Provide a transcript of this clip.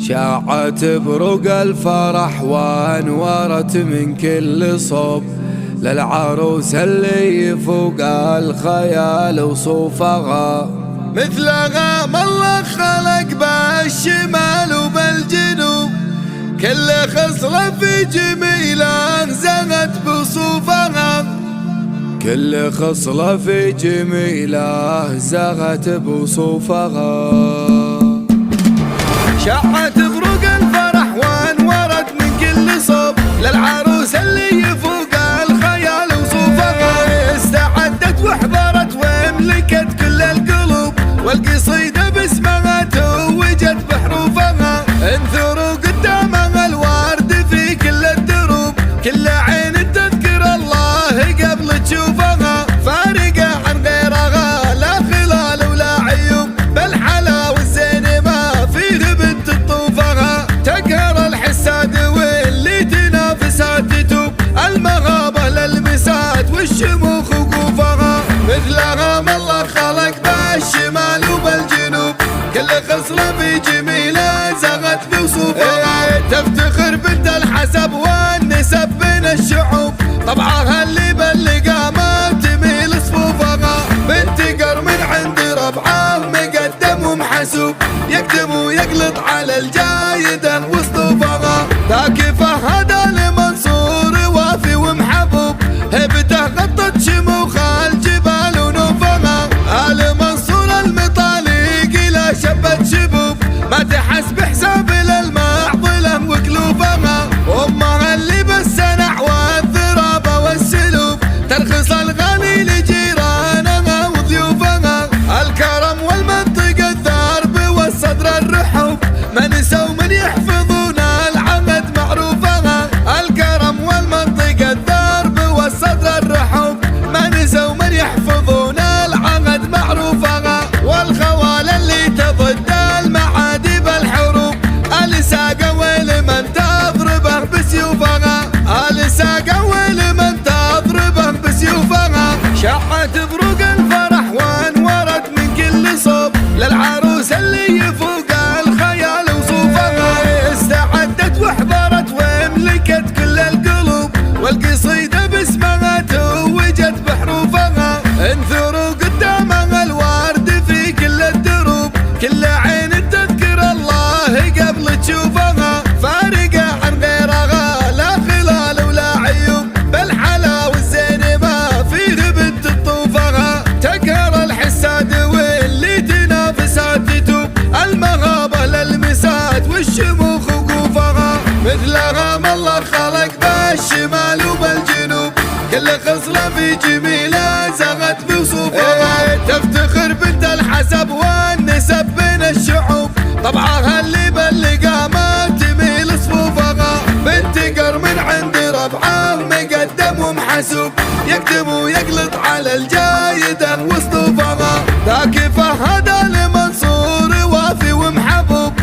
شاعت بروق الفرح وانورت من كل صوب للعروس اللي يفوق الخيال وصوفها، مثلها ما الله خلق بالشمال وبالجنوب، كل خصلة في جميلة زغت بصوفها، كل خصلة في جميلة زغت بصوفها. شاعت بروق الفرح وانورت من كل صوب للعروس اللي يفوق الخيال وصوفها، استعدت واحضرت واملكت كل القلوب، والقصيدة باسمها توجت بحروفها، انثروا قدامها الورد في كل الدروب، كل عين تذكر الله قبل تشوفها، فارقة عن غيرها لا خلال ولا عيوب، بالحلا والزين ما فيه بنت تطوفها، تقهر الحساد واللي تنافسها تتوب، المغابة للمسات والشموخ وقوفها، مثلها ما الله خلق بالشمال وبالجنوب، كل خصلة في جميلة زغت بوصوفها، تفتخر بنت الحسب والنسب بين الشعوب، طبعها اللي بلقى ما تميل صفوفها، بنت قر من عند ربعه مقدم ومحسوب، يقدم ويقلط على الجايدة وصطوفها، ذاك فهد المنصور وافي ومحبوب، هبته غطت شموخ الجبال ونوفها، آل منصور المطالق لا شبت شبوب، ما تحس بحساب للمعضلة وكلوفها، وامها اللي بالسنع والذرابة والسلوب، ترخص الغالي لجيرانها وضيوفها، الكرم والمنطق الثرب والصدر الرحوب، من نسوا من يحفظون العهد معروفها، الكرم والمنطق الثرب والصدر الرحوب، من نسوا من يحفظون العهد معروفها، والخوال اللي تضد المعادي بالحروب، الساقة ولمن تضربه بسيوفها، الساقة ولمن تضربه بسيوفها، شاعت بروق الفرح وانورت من كل صوب للعروس اللي يفوق الخيال وصوفها، استعدت واحضرت واملكت كل القلوب، والقصيدة باسمها توجت بحروفها، انثروا قدامها الورد في كل الدروب، كل عين تذكر الله قبل تشوفها، فارقة عن غيرها لا خلال ولا عيوب، بالحلا والزين ما فيه بنت تطوفها، تقهر الحساد واللي تنافسها تتوب، المغابة للمسات والشموخ وقوفها، مثلها ما الله خلق بالشمال وبالجنوب، كل خصلة في جميلة زغت بوصوفها، تفتخر بنت الحسب والنسب بين الشعوب، طبعها اللي بلقى ما تميل صفوفها، بنت قر من عند ربعه مقدم ومحسوب، يقدم ويقلط على الجايدة وصطوفها، ذاك فهد المنصور وافي ومحبوب،